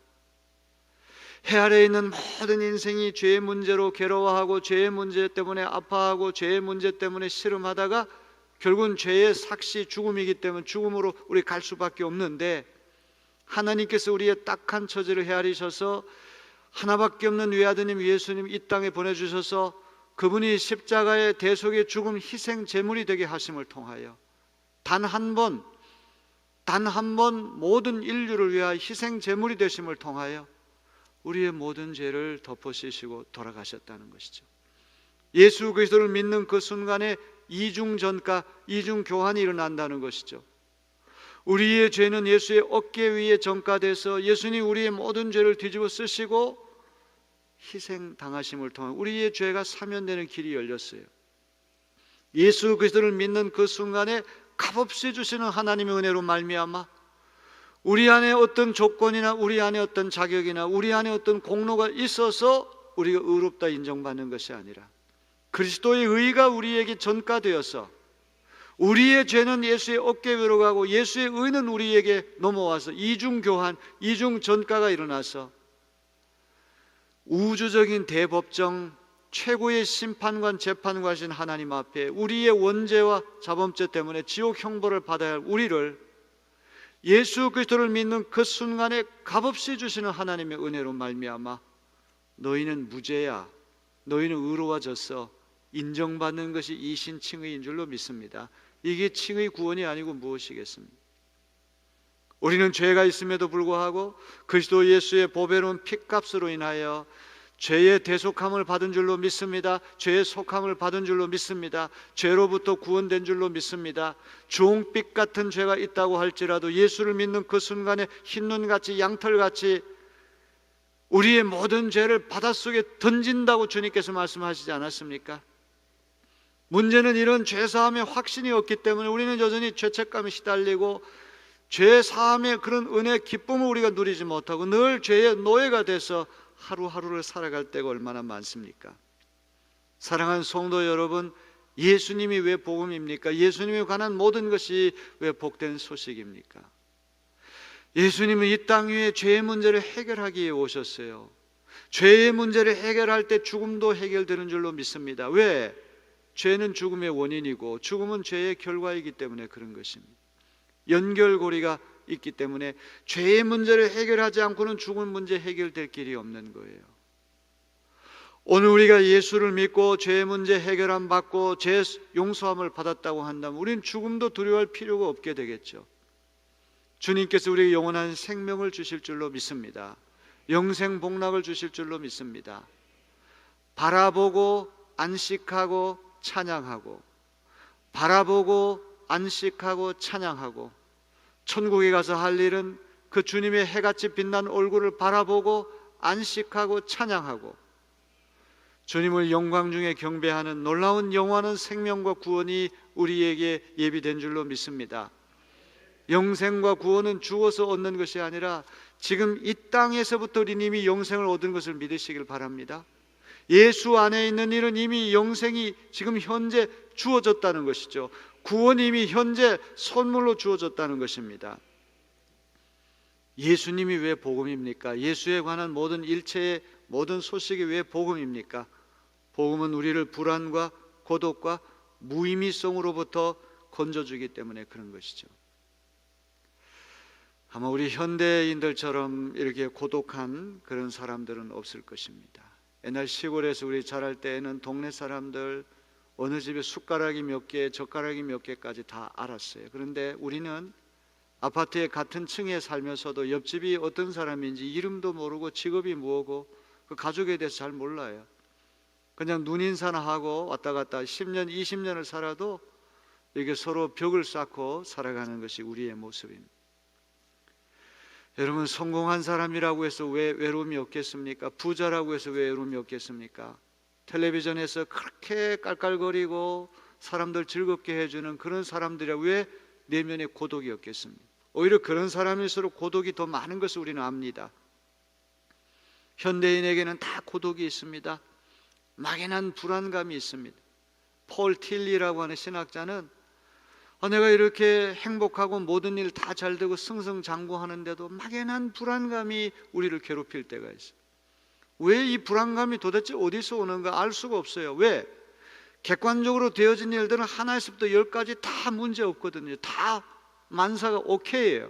해 아래에 있는 모든 인생이 죄의 문제로 괴로워하고, 죄의 문제 때문에 아파하고, 죄의 문제 때문에 씨름하다가 결국은 죄의 삭시 죽음이기 때문에 죽음으로 우리 갈 수밖에 없는데, 하나님께서 우리의 딱한 처지를 헤아리셔서 하나밖에 없는 외아드님 예수님 이 땅에 보내주셔서 그분이 십자가의 대속의 죽음 희생 제물이 되게 하심을 통하여 단 한 번 모든 인류를 위하여 희생 제물이 되심을 통하여 우리의 모든 죄를 덮어 씌시고 돌아가셨다는 것이죠. 예수 그리스도를 믿는 그 순간에 이중 전가, 이중 교환이 일어난다는 것이죠. 우리의 죄는 예수의 어깨 위에 전가돼서 예수님 우리의 모든 죄를 뒤집어 쓰시고 희생 당하심을 통해 우리의 죄가 사면되는 길이 열렸어요. 예수 그리스도를 믿는 그 순간에 값없이 주시는 하나님의 은혜로 말미암아 우리 안에 어떤 조건이나 우리 안에 어떤 자격이나 우리 안에 어떤 공로가 있어서 우리가 의롭다 인정받는 것이 아니라 그리스도의 의가 우리에게 전가되어서 우리의 죄는 예수의 어깨 위로 가고 예수의 의는 우리에게 넘어와서 이중 교환, 이중 전가가 일어나서 우주적인 대법정, 최고의 심판관, 재판관이신 하나님 앞에 우리의 원죄와 자범죄 때문에 지옥 형벌을 받아야 할 우리를 예수 그리스도를 믿는 그 순간에 값없이 주시는 하나님의 은혜로 말미암아 너희는 무죄야, 너희는 의로워졌어 인정받는 것이 이신칭의인 줄로 믿습니다. 이게 칭의 구원이 아니고 무엇이겠습니까? 우리는 죄가 있음에도 불구하고 그리스도 예수의 보배로운 피값으로 인하여 죄의 대속함을 받은 줄로 믿습니다. 죄의 속함을 받은 줄로 믿습니다. 죄로부터 구원된 줄로 믿습니다. 주홍빛 같은 죄가 있다고 할지라도 예수를 믿는 그 순간에 흰눈같이 양털같이 우리의 모든 죄를 바닷속에 던진다고 주님께서 말씀하시지 않았습니까? 문제는 이런 죄사함의 확신이 없기 때문에 우리는 여전히 죄책감에 시달리고 죄사함의 그런 은혜 기쁨을 우리가 누리지 못하고 늘 죄의 노예가 돼서 하루하루를 살아갈 때가 얼마나 많습니까? 사랑하는 성도 여러분, 예수님이 왜 복음입니까? 예수님에 관한 모든 것이 왜 복된 소식입니까? 예수님은 이 땅 위에 죄의 문제를 해결하기 위해 오셨어요. 죄의 문제를 해결할 때 죽음도 해결되는 줄로 믿습니다. 왜? 죄는 죽음의 원인이고 죽음은 죄의 결과이기 때문에 그런 것입니다. 연결고리가 있기 때문에 죄의 문제를 해결하지 않고는 죽음 문제 해결될 길이 없는 거예요. 오늘 우리가 예수를 믿고 죄의 문제 해결함 받고 죄 용서함을 받았다고 한다면 우리는 죽음도 두려워할 필요가 없게 되겠죠. 주님께서 우리에게 영원한 생명을 주실 줄로 믿습니다. 영생 복락을 주실 줄로 믿습니다. 바라보고 안식하고 찬양하고, 바라보고 안식하고 찬양하고, 천국에 가서 할 일은 그 주님의 해같이 빛난 얼굴을 바라보고 안식하고 찬양하고, 주님을 영광 중에 경배하는 놀라운 영원한 생명과 구원이 우리에게 예비된 줄로 믿습니다. 영생과 구원은 죽어서 얻는 것이 아니라 지금 이 땅에서부터 우리님이 영생을 얻은 것을 믿으시길 바랍니다. 예수 안에 있는 일은 이미 영생이 지금 현재 주어졌다는 것이죠. 구원이 이미 현재 선물로 주어졌다는 것입니다. 예수님이 왜 복음입니까? 예수에 관한 모든 일체의 모든 소식이 왜 복음입니까? 복음은 우리를 불안과 고독과 무의미성으로부터 건져주기 때문에 그런 것이죠. 아마 우리 현대인들처럼 이렇게 고독한 그런 사람들은 없을 것입니다. 옛날 시골에서 우리 자랄 때에는 동네 사람들 어느 집에 숟가락이 몇 개, 젓가락이 몇 개까지 다 알았어요. 그런데 우리는 아파트의 같은 층에 살면서도 옆집이 어떤 사람인지 이름도 모르고 직업이 뭐고 그 가족에 대해서 잘 몰라요. 그냥 눈인사나 하고 왔다 갔다 10년, 20년을 살아도 이게 서로 벽을 쌓고 살아가는 것이 우리의 모습입니다. 여러분, 성공한 사람이라고 해서 왜 외로움이 없겠습니까? 부자라고 해서 왜 외로움이 없겠습니까? 텔레비전에서 그렇게 깔깔거리고 사람들 즐겁게 해주는 그런 사람들이라 왜 내면에 고독이 없겠습니까? 오히려 그런 사람일수록 고독이 더 많은 것을 우리는 압니다. 현대인에게는 다 고독이 있습니다. 막연한 불안감이 있습니다. 폴 틸리라고 하는 신학자는 내가 이렇게 행복하고 모든 일 다 잘 되고 승승장구하는데도 막연한 불안감이 우리를 괴롭힐 때가 있어요. 왜 이 불안감이 도대체 어디서 오는가 알 수가 없어요. 왜? 객관적으로 되어진 일들은 하나에서부터 10까지 다 문제 없거든요. 다 만사가 오케이예요.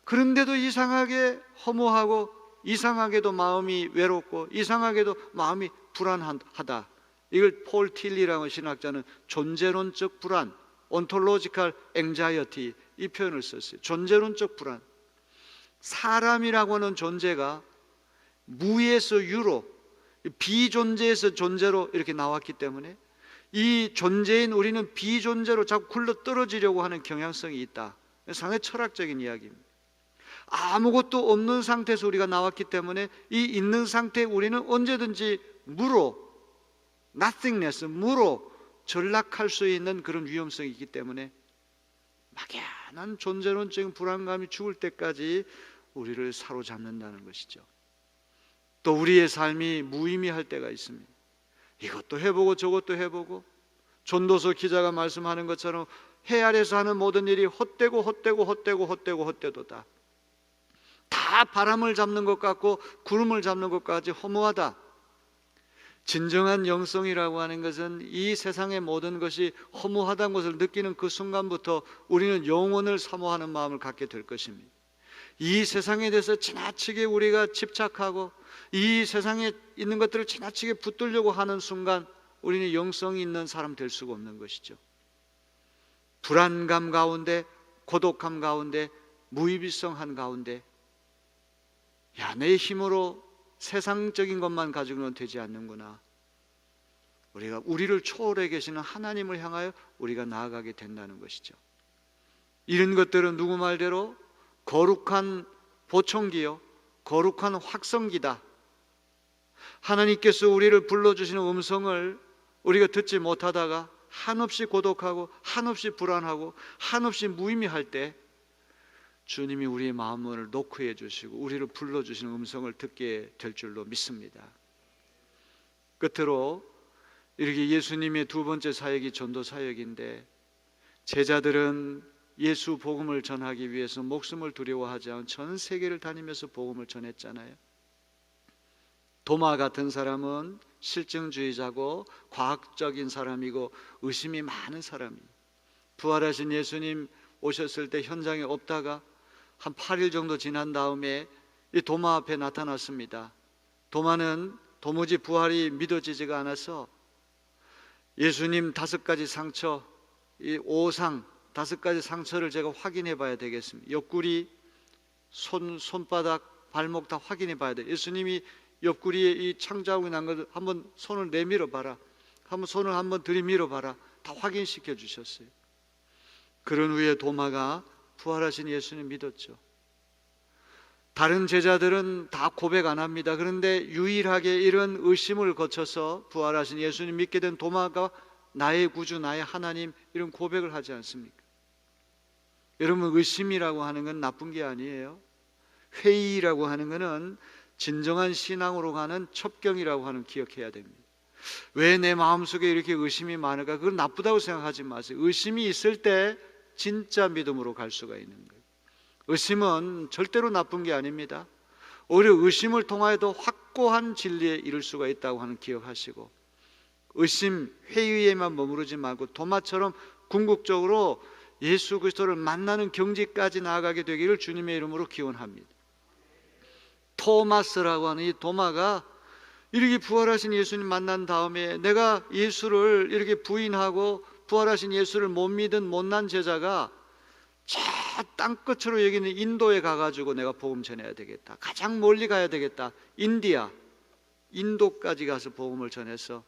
그런데도 이상하게 허무하고 이상하게도 마음이 외롭고 이상하게도 마음이 불안하다. 이걸 폴 틸리라는 신학자는 존재론적 불안, ontological anxiety 이 표현을 썼어요. 존재론적 불안. 사람이라고 하는 존재가 무에서 유로, 비존재에서 존재로 이렇게 나왔기 때문에 이 존재인 우리는 비존재로 자꾸 굴러 떨어지려고 하는 경향성이 있다. 상당히 철학적인 이야기입니다. 아무것도 없는 상태에서 우리가 나왔기 때문에 이 있는 상태에 우리는 언제든지 무로, nothingness, 무로 전락할 수 있는 그런 위험성이 있기 때문에 막연한 존재론적인 불안감이 죽을 때까지 우리를 사로잡는다는 것이죠. 또 우리의 삶이 무의미할 때가 있습니다. 이것도 해보고 저것도 해보고, 전도서 기자가 말씀하는 것처럼 해 아래서 하는 모든 일이 헛되고 헛되고 헛되고 헛되고 헛되도다. 다 바람을 잡는 것 같고 구름을 잡는 것까지 허무하다. 진정한 영성이라고 하는 것은 이 세상의 모든 것이 허무하다는 것을 느끼는 그 순간부터 우리는 영혼을 사모하는 마음을 갖게 될 것입니다. 이 세상에 대해서 지나치게 우리가 집착하고 이 세상에 있는 것들을 지나치게 붙들려고 하는 순간 우리는 영성이 있는 사람 될 수가 없는 것이죠. 불안감 가운데, 고독함 가운데, 무의미성한 가운데, 내 힘으로 세상적인 것만 가지고는 되지 않는구나. 우리를 초월해 계시는 하나님을 향하여 우리가 나아가게 된다는 것이죠. 이런 것들은 누구 말대로 거룩한 보청기요, 거룩한 확성기다. 하나님께서 우리를 불러주시는 음성을 우리가 듣지 못하다가 한없이 고독하고 한없이 불안하고 한없이 무의미할 때 주님이 우리의 마음을 노크해 주시고 우리를 불러주시는 음성을 듣게 될 줄로 믿습니다. 끝으로 이렇게 예수님의 두 번째 사역이 전도 사역인데, 제자들은 예수 복음을 전하기 위해서 목숨을 두려워하지 않은 전 세계를 다니면서 복음을 전했잖아요. 도마 같은 사람은 실증주의자고 과학적인 사람이고 의심이 많은 사람이에요. 부활하신 예수님 오셨을 때 현장에 없다가 한 8일 정도 지난 다음에 이 도마 앞에 나타났습니다. 도마는 도무지 부활이 믿어지지가 않아서 예수님 5가지 상처, 이 오상 5가지 상처를 제가 확인해 봐야 되겠습니다. 옆구리, 손바닥, 발목 다 확인해 봐야 돼요. 예수님이 옆구리에 이 창자국이 난 것을 한번 손을 내밀어 봐라, 한번 손을 한번 들이밀어 봐라, 다 확인시켜 주셨어요. 그런 후에 도마가 부활하신 예수님 믿었죠. 다른 제자들은 다 고백 안 합니다. 그런데 유일하게 이런 의심을 거쳐서 부활하신 예수님 믿게 된 도마가 나의 구주, 나의 하나님, 이런 고백을 하지 않습니까? 여러분, 의심이라고 하는 건 나쁜 게 아니에요. 회의라고 하는 것은 진정한 신앙으로 가는 첩경이라고 하는 기억해야 됩니다. 왜 내 마음속에 이렇게 의심이 많을까? 그건 나쁘다고 생각하지 마세요. 의심이 있을 때 진짜 믿음으로 갈 수가 있는 거예요. 의심은 절대로 나쁜 게 아닙니다. 오히려 의심을 통하여도 확고한 진리에 이를 수가 있다고 하는 기억하시고, 의심, 회의에만 머무르지 말고 도마처럼 궁극적으로 예수 그리스도를 만나는 경지까지 나아가게 되기를 주님의 이름으로 기원합니다. 토마스라고 하는 이 도마가 이렇게 부활하신 예수님 만난 다음에 내가 예수를 이렇게 부인하고 부활하신 예수를 못 믿은 못난 제자가 저 땅끝으로 여기는 인도에 가가지고 내가 복음 전해야 되겠다, 가장 멀리 가야 되겠다, 인도까지 가서 복음을 전해서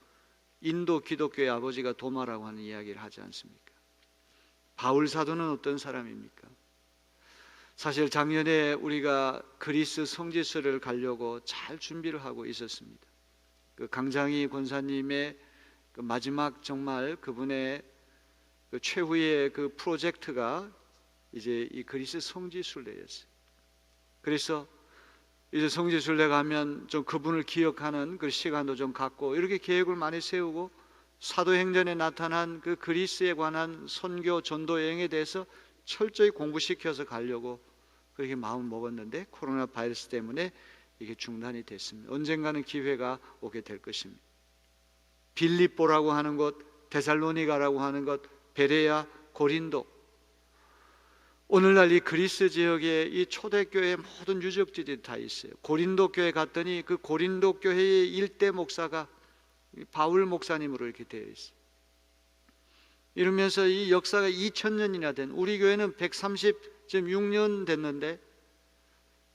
인도 기독교의 아버지가 도마라고 하는 이야기를 하지 않습니까? 바울 사도는 어떤 사람입니까? 사실 작년에 우리가 그리스 성지순례를 가려고 잘 준비를 하고 있었습니다. 그 강장희 권사님의 그 마지막 정말 그분의 그 최후의 그 프로젝트가 이제 이 그리스 성지순례였어요. 그래서 이제 성지순례 가면 좀 그분을 기억하는 그 시간도 좀 갖고 이렇게 계획을 많이 세우고, 사도행전에 나타난 그 그리스에 관한 선교 전도 여행에 대해서 철저히 공부시켜서 가려고 그렇게 마음 먹었는데 코로나 바이러스 때문에 이게 중단이 됐습니다. 언젠가는 기회가 오게 될 것입니다. 빌립보라고 하는 곳, 데살로니가라고 하는 곳, 베레아, 고린도, 오늘날 이 그리스 지역에 이 초대교회 모든 유적지들이 다 있어요. 고린도 교회 갔더니 그 고린도 교회의 일대 목사가 바울 목사님으로 이렇게 되어 있어요. 이러면서 이 역사가 2000년이나 된, 우리 교회는 136년 됐는데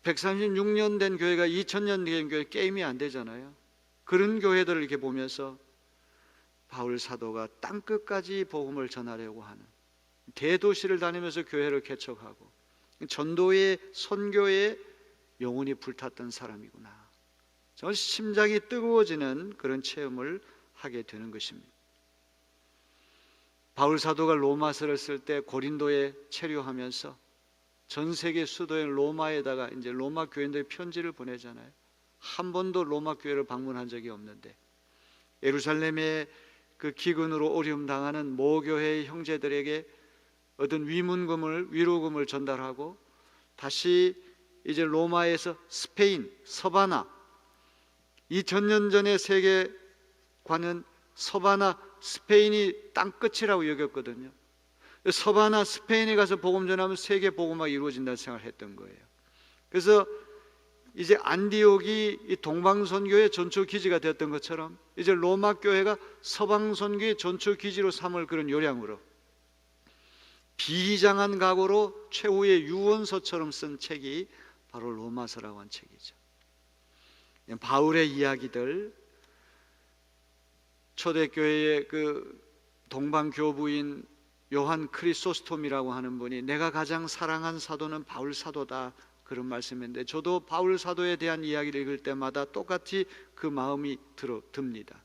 136년 된 교회가 2000년 된 교회 게임이 안 되잖아요. 그런 교회들을 이렇게 보면서 바울 사도가 땅끝까지 복음을 전하려고 하는, 대도시를 다니면서 교회를 개척하고 전도의 선교에 영혼이 불탔던 사람이구나, 정말 심장이 뜨거워지는 그런 체험을 하게 되는 것입니다. 바울 사도가 로마서를 쓸 때 고린도에 체류하면서 전 세계 수도인 로마에다가 이제 로마 교인들이 편지를 보내잖아요. 한 번도 로마 교회를 방문한 적이 없는데 예루살렘에 그 기근으로 어려움 당하는 모교회의 형제들에게 얻은 위로금을 전달하고, 다시 이제 로마에서 스페인 서바나, 2000년 전의 세계관은 서바나 스페인이 땅끝이라고 여겼거든요. 서바나 스페인에 가서 복음 전하면 세계 복음화가 이루어진다는 생각을 했던 거예요. 그래서 이제 안디옥이 이 동방선교의 전초 기지가 되었던 것처럼 이제 로마 교회가 서방선교의 전초 기지로 삼을 그런 요량으로 비장한 각오로 최후의 유언서처럼 쓴 책이 바로 로마서라고 하는 책이죠. 바울의 이야기들, 초대교회의 그 동방교부인 요한 크리소스톰이라고 하는 분이 내가 가장 사랑한 사도는 바울 사도다, 그런 말씀인데 저도 바울 사도에 대한 이야기를 읽을 때마다 똑같이 그 마음이 듭니다.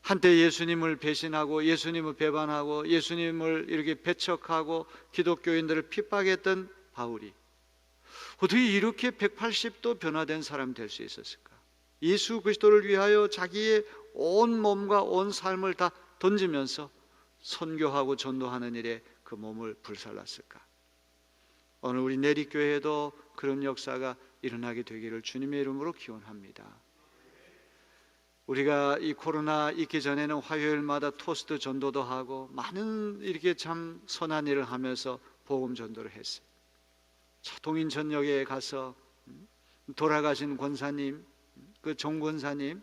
한때 예수님을 배신하고 예수님을 배반하고 예수님을 이렇게 배척하고 기독교인들을 핍박했던 바울이 어떻게 이렇게 180도 변화된 사람이 될 수 있었을까? 예수 그리스도를 위하여 자기의 온 몸과 온 삶을 다 던지면서 선교하고 전도하는 일에 그 몸을 불살랐을까? 오늘 우리 내리교회에도 그런 역사가 일어나게 되기를 주님의 이름으로 기원합니다. 우리가 이 코로나 있기 전에는 화요일마다 토스트 전도도 하고 많은 이렇게 참 선한 일을 하면서 복음 전도를 했어요. 동인 전역에 가서 돌아가신 권사님, 그 정권사님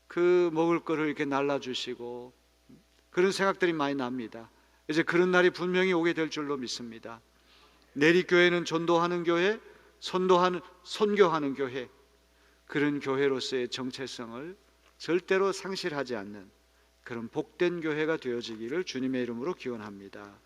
그 먹을 거를 이렇게 날라주시고 그런 생각들이 많이 납니다. 이제 그런 날이 분명히 오게 될 줄로 믿습니다. 내리교회는 전도하는 교회, 선교하는 교회, 그런 교회로서의 정체성을 절대로 상실하지 않는 그런 복된 교회가 되어지기를 주님의 이름으로 기원합니다.